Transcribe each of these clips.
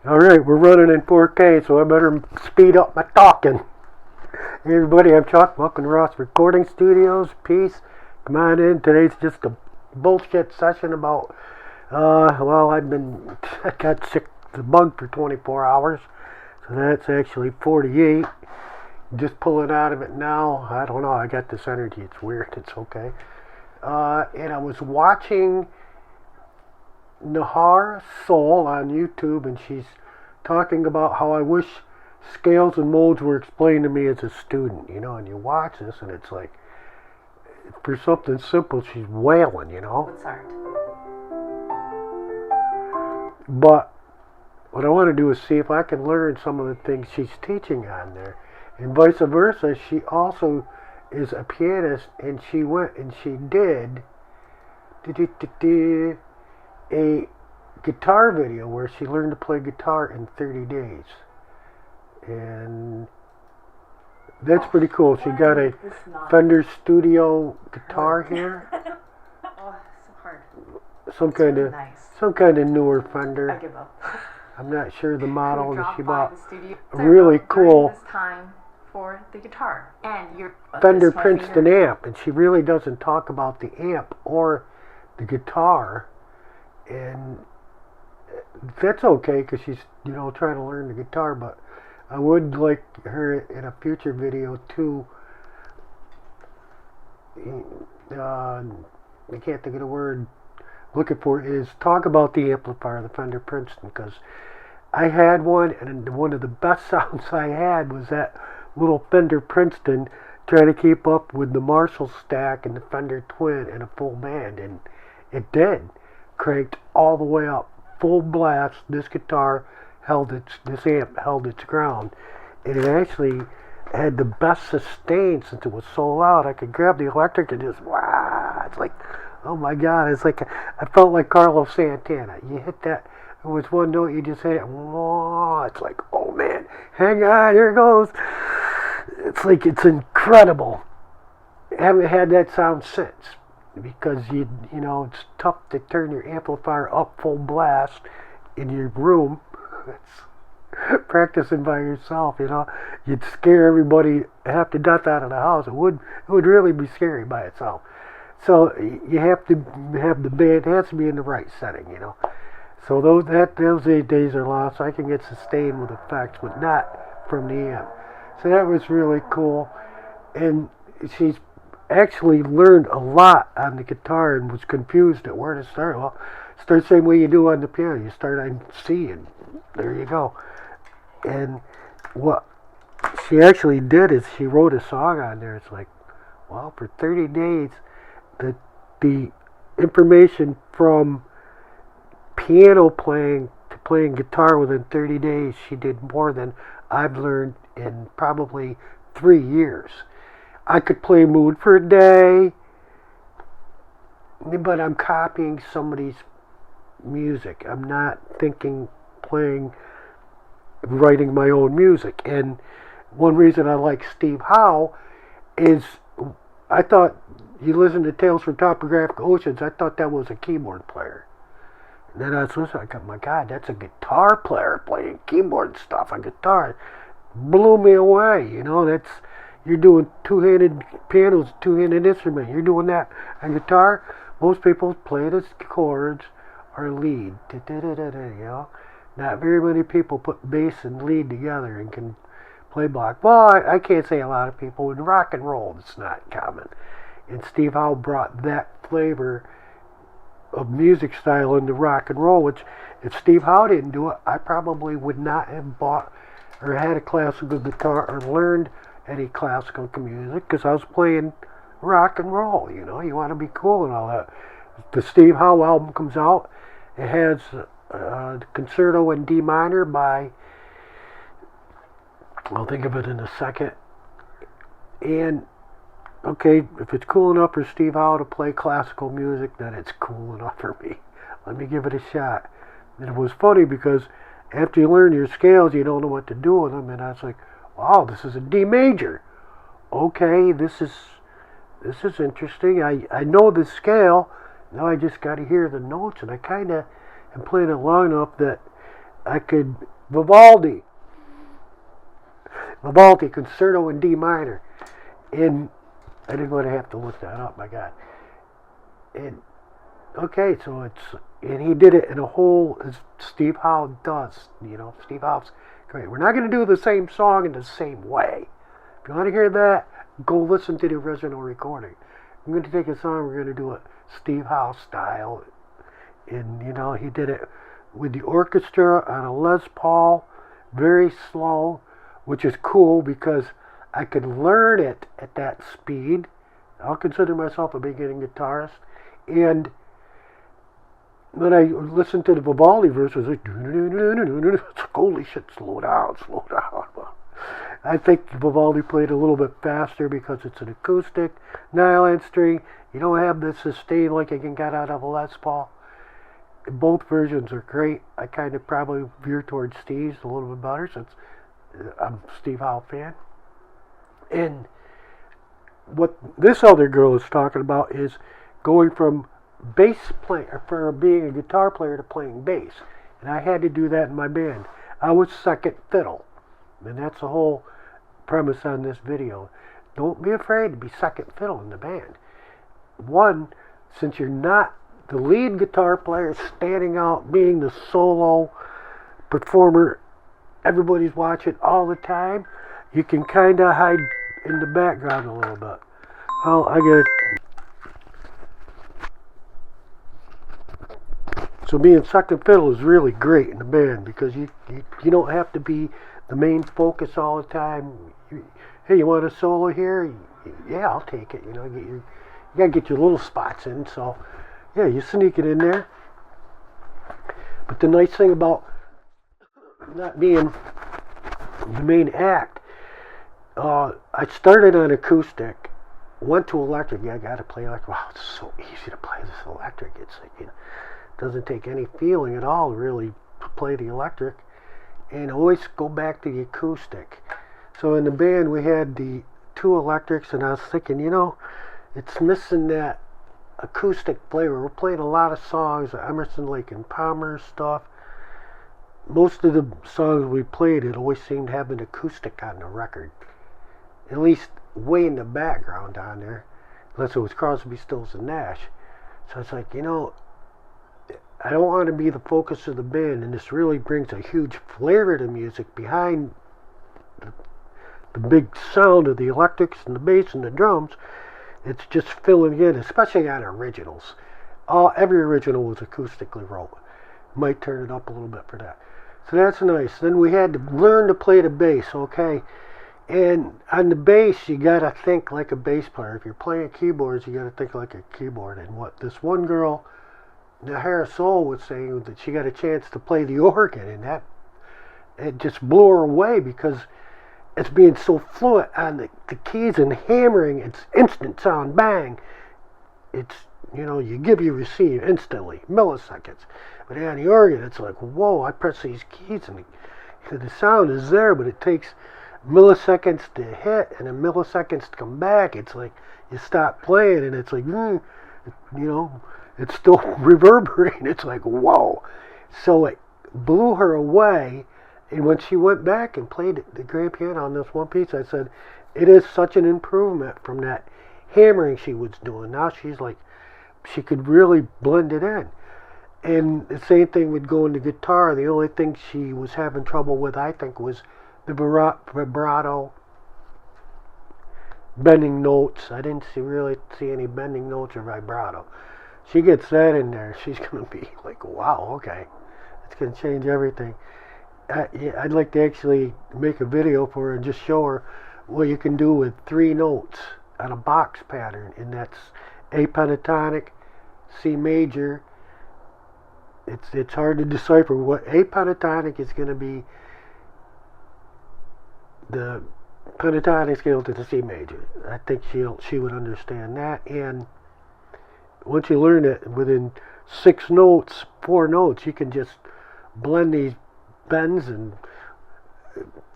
Alright, we're running in 4K, so I better speed up my talking. Hey everybody, I'm Chuck. Welcome to Ross Recording Studios. Peace. Come on in. Today's just a bullshit session about, I got sick the bug for 24 hours. So that's actually 48. Just pulling out of it now. I don't know. I got this energy. It's weird. It's okay. And I was watching Nahar Soul on YouTube, and she's talking about how I wish scales and modes were explained to me as a student, and you watch this and it's like, for something simple, she's wailing, What's hard? But what I want to do is see if I can learn some of the things she's teaching on there, and vice versa. She also is a pianist, and she went and she did a guitar video where she learned to play guitar in 30 days. And that's pretty cool. She got a Fender Studio guitar here. Oh, so hard. Some kind of newer Fender. I give up. I'm not sure the model that she bought. So really cool this time for the guitar and your Fender Princeton amp, and she really doesn't talk about the amp or the guitar. And that's okay because she's trying to learn the guitar, but I would like her in a future video to I can't think of the word I'm looking for, is talk about the amplifier, the Fender Princeton, because I had one, and one of the best sounds I had was that little Fender Princeton trying to keep up with the Marshall stack and the Fender Twin and a full band, and it did. Cranked all the way up, full blast. This amp held its ground, and it actually had the best sustain since it was so loud. I could grab the electric and just it's like, oh my god, it's like I felt like Carlos Santana. You hit that, it was one note, you just hit it, it's like, oh man, hang on, here it goes. It's like, it's incredible. I haven't had that sound since, because it's tough to turn your amplifier up full blast in your room. It's practicing by yourself, you'd scare everybody half to death out of the house. It would really be scary by itself. So you have to have the band, it has to be in the right setting, So those days are lost. So I can get sustained with effects, but not from the amp. So that was really cool, and she's actually learned a lot on the guitar and was confused at where to start. Well, start the same way you do on the piano. You start on C, and there you go. And what she actually did is she wrote a song on there. It's like, well, for 30 days, the information from piano playing to playing guitar within 30 days, she did more than I've learned in probably 3 years. I could play Mood for a Day, but I'm copying somebody's music. I'm not writing my own music. And one reason I like Steve Howe is, I thought, you listen to Tales from Topographic Oceans, I thought that was a keyboard player. And then I was listening, I thought, my God, that's a guitar player playing keyboard stuff on guitar. Blew me away, you're doing two-handed piano's a two-handed instrument. You're doing that on guitar. Most people play it as chords or lead. Not very many people put bass and lead together and can play block. Well, I can't say a lot of people. In rock and roll, it's not common. And Steve Howe brought that flavor of music style into rock and roll, which if Steve Howe didn't do it, I probably would not have bought or had a classical guitar or learned any classical music, because I was playing rock and roll. You want to be cool and all that. The Steve Howe album comes out. It has the Concerto in D minor by, I'll think of it in a second. And okay, if it's cool enough for Steve Howe to play classical music, then it's cool enough for me. Let me give it a shot. And it was funny because after you learn your scales, you don't know what to do with them. And I was like, wow, this is a D major. Okay, this is interesting. I know the scale. Now I just got to hear the notes, and I kind of am playing it long enough that I could Vivaldi. Vivaldi Concerto in D minor. And I didn't want to have to look that up, my God. And okay, so and he did it in a whole, as Steve Howe does, Steve Howe's great. We're not going to do the same song in the same way. If you want to hear that, go listen to the original recording. I'm going to take a song, we're going to do it Steve Howe style. And, he did it with the orchestra on a Les Paul, very slow, which is cool because I could learn it at that speed. I'll consider myself a beginning guitarist. And when I listened to the Vivaldi verse, it was like, holy shit, slow down, slow down. I think Vivaldi played a little bit faster because it's an acoustic, nylon string. You don't have the sustain like you can get out of a Les Paul. Both versions are great. I kind of probably veer towards Steve's a little bit better since I'm a Steve Howe fan. And what this other girl is talking about is going from bass player, from being a guitar player to playing bass. And I had to do that in my band. I was second fiddle. And that's the whole premise on this video. Don't be afraid to be second fiddle in the band. One, since you're not the lead guitar player standing out, being the solo performer, everybody's watching all the time, you can kind of hide in the background a little bit. Well, so being second fiddle is really great in the band because you don't have to be the main focus all the time. Hey, you want a solo here? Yeah, I'll take it. You gotta get your little spots in. So, yeah, you sneak it in there. But the nice thing about not being the main act, I started on acoustic, went to electric. Yeah, I gotta play electric. Wow, it's so easy to play this electric. It's like, it doesn't take any feeling at all really to play the electric. And always go back to the acoustic. So in the band we had the two electrics, and I was thinking, it's missing that acoustic flavor. We're playing a lot of songs, Emerson, Lake and Palmer stuff. Most of the songs we played, it always seemed to have an acoustic on the record, at least way in the background on there, unless it was Crosby, Stills and Nash. So it's like, I don't want to be the focus of the band, and this really brings a huge flavor to music behind the big sound of the electrics and the bass and the drums. It's just filling in, especially on originals. Every original was acoustically wrote. Might turn it up a little bit for that. So that's nice. Then we had to learn to play the bass, okay? And on the bass, you gotta think like a bass player. If you're playing keyboards, you gotta think like a keyboard. And what this one girl, Nahara Soul, was saying that she got a chance to play the organ, and that it just blew her away because it's being so fluent on the keys and hammering. It's instant sound, bang. It's, you give, you receive instantly, milliseconds. But on the organ, it's like, whoa, I press these keys and the sound is there, but it takes milliseconds to hit and then milliseconds to come back. It's like you stop playing and it's like, it's still reverberating. It's like, whoa. So it blew her away. And when she went back and played the grand piano on this one piece, I said, it is such an improvement from that hammering she was doing. Now she's like, she could really blend it in. And the same thing would go in the guitar. The only thing she was having trouble with, I think, was the vibrato, bending notes. I didn't really see any bending notes or vibrato. She gets that in there, she's going to be like, wow, okay. It's going to change everything. I'd like to actually make a video for her and just show her what you can do with 3 notes on a box pattern. And that's A pentatonic, C major. It's hard to decipher what A pentatonic is going to be. The pentatonic scale to the C major. I think she would understand that. And once you learn it, within 6 notes, 4 notes, you can just blend these bends and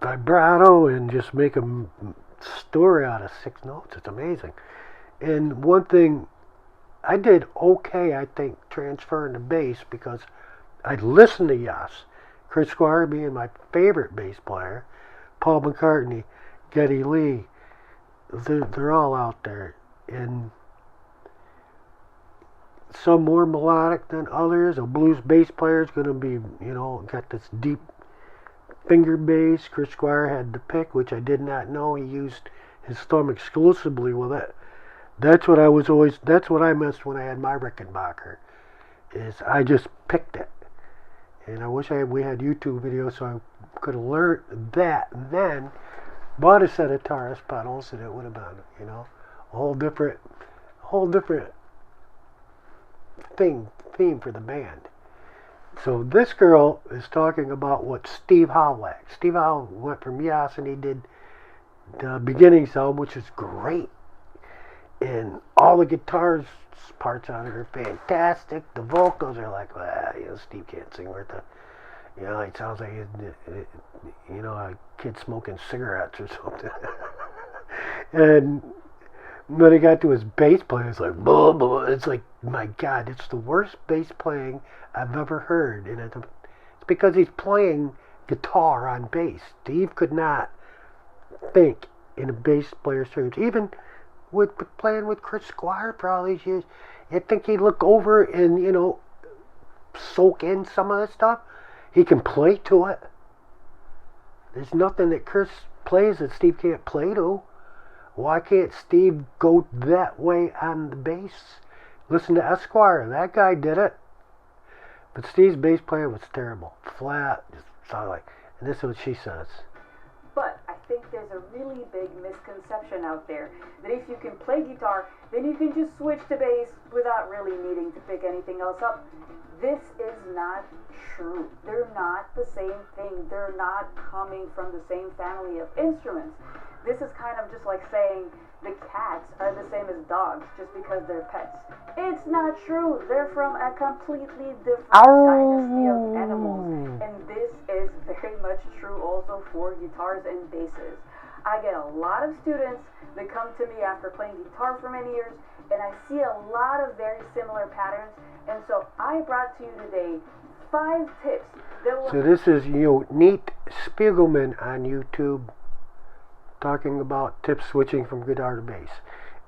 vibrato and just make a story out of 6 notes. It's amazing. And one thing, I did okay, I think, transferring the bass because I'd listen to Yes, Chris Squire being my favorite bass player, Paul McCartney, Geddy Lee, they're all out there. And some more melodic than others. A blues bass player is going to be, got this deep finger bass. Chris Squire had the pick, which I did not know. He used his thumb exclusively with it. That's what I missed when I had my Rickenbacker, is I just picked it. And I wish we had YouTube videos so I could have learned that and then bought a set of Taurus pedals, and it would have been, a whole different theme for the band. So this girl is talking about what Steve Howe liked. Steve Howe went from Yes, and he did the Beginnings album, which is great. And all the guitars parts on it are fantastic. The vocals are like, well, Steve can't sing worth it. It sounds like a kid smoking cigarettes or something. And when he got to his bass playing, it's like, blah, blah. It's like, my God, it's the worst bass playing I've ever heard. And it's because he's playing guitar on bass. Steve could not think in a bass player's terms. Even with playing with Chris Squire for all these years, you'd think he'd look over and, soak in some of the stuff. He can play to it. There's nothing that Chris plays that Steve can't play to. Why can't Steve go that way on the bass? Listen to Esquire. That guy did it. But Steve's bass playing was terrible. Flat. Just sounded like. And this is what she says. But I think there's a really big misconception out there that if you can play guitar, then you can just switch to bass without really needing to pick anything else up. This is not true. They're not the same thing. They're not coming from the same family of instruments. This is kind of just like saying the cats are the same as dogs just because they're pets. It's not true. They're from a completely different dynasty of animals. And this is very much true also for guitars and basses. I get a lot of students that come to me after playing guitar for many years, and I see a lot of very similar patterns. And so I brought to you today 5 tips that will... So this is Neat Spiegelman on YouTube, talking about tips switching from guitar to bass.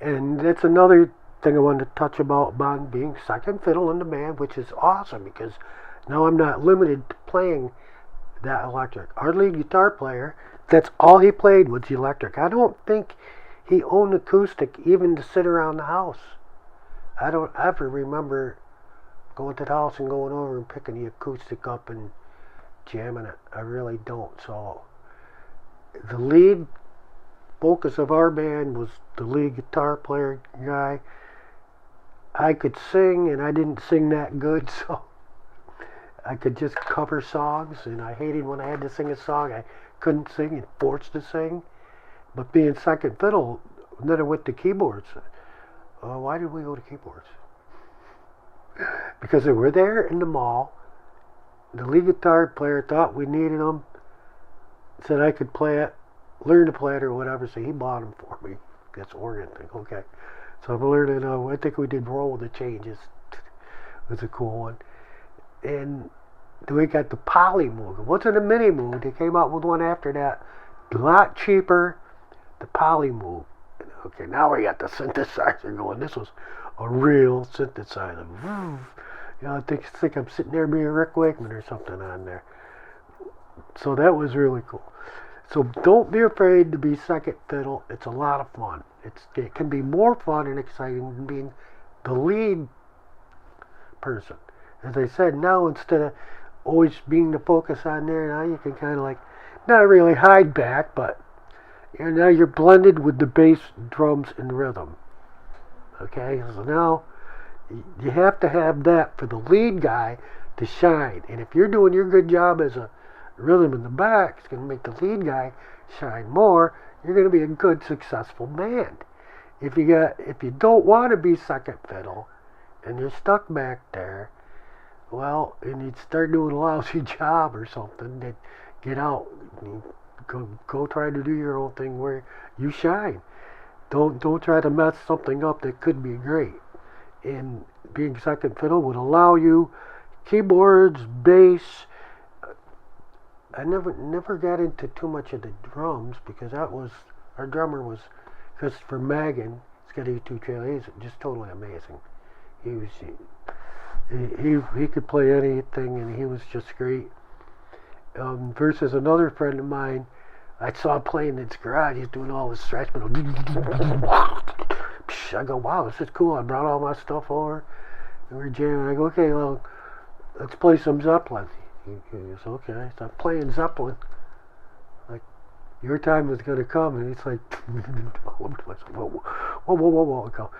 And that's another thing I wanted to touch about being second fiddle in the band, which is awesome because now I'm not limited to playing that electric. Our lead guitar player, that's all he played was electric. I don't think he owned acoustic even to sit around the house. I don't ever remember going to the house and going over and picking the acoustic up and jamming it. I really don't. So the lead focus of our band was the lead guitar player guy. I could sing, and I didn't sing that good, so I could just cover songs, and I hated when I had to sing a song I couldn't sing and forced to sing. But being second fiddle, then I went to keyboards. Why did we go to keyboards? Because they were there in the mall. The lead guitar player thought we needed them, said I could play it, learn to play it or whatever, so he bought them for me. That's organ thing, okay. So I'm learning, I think we did Roll with the Changes. It was a cool one. And then we got the Poly Moog. It wasn't a Mini Moog, they came out with one after that. A lot cheaper, the Poly Moog. Okay, now we got the synthesizer going. This was a real synthesizer. I think I'm sitting there being Rick Wakeman or something on there. So that was really cool. So don't be afraid to be second fiddle. It's a lot of fun. It can be more fun and exciting than being the lead person. As I said, now instead of always being the focus on there, now you can kind of not really hide back, but now you're blended with the bass, drums, and rhythm. Okay, so now you have to have that for the lead guy to shine. And if you're doing your good job as a rhythm in the back, it's going to make the lead guy shine more. You're going to be a good, successful band. If you don't want to be second fiddle and you're stuck back there, well, and you start doing a lousy job or something, then get out. Go try to do your own thing where you shine. Don't try to mess something up that could be great. And being second fiddle would allow you keyboards, bass, I never got into too much of the drums because that was our drummer was Christopher Magan. He's got a YouTube channel. He's just totally amazing. He could play anything, and he was just great. Versus another friend of mine, I saw him playing in his garage. He's doing all this thrash metal. I go, wow, this is cool. I brought all my stuff over, and we're jamming. I go, okay, well, let's play some Zeppelin. He goes, okay. So I'm playing Zeppelin. Like, your time is going to come. And he's like, whoa, whoa, whoa, whoa. I go,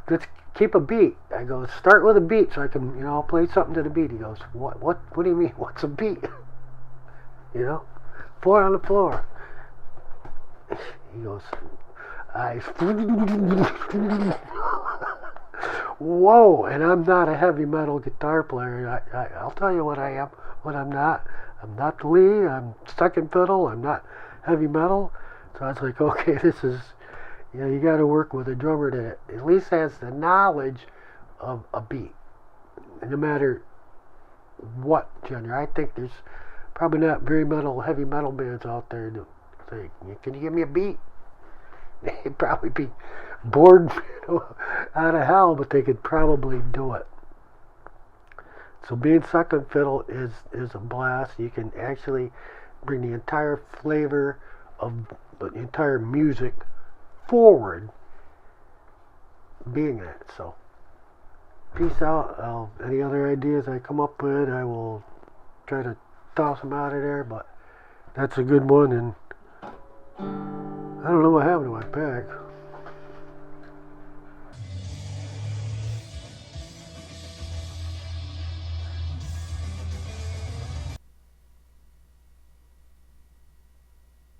let's keep a beat. I go, start with a beat so I can, I'll play something to the beat. He goes, what do you mean, what's a beat? Four on the floor. He goes, whoa, and I'm not a heavy metal guitar player. I'll tell you what I am, what I'm not. I'm not the lead, I'm second fiddle, I'm not heavy metal. So I was like, okay, this is, you got to work with a drummer that at least has the knowledge of a beat, no matter what genre. I think there's probably not very heavy metal bands out there that say, can you give me a beat? They'd probably be bored out of hell, but they could probably do it. So being second fiddle is a blast. You can actually bring the entire flavor of the entire music forward being that. So peace out. Any other ideas I come up with, I will try to toss them out of there, but that's a good one, and I don't know what happened to my pack.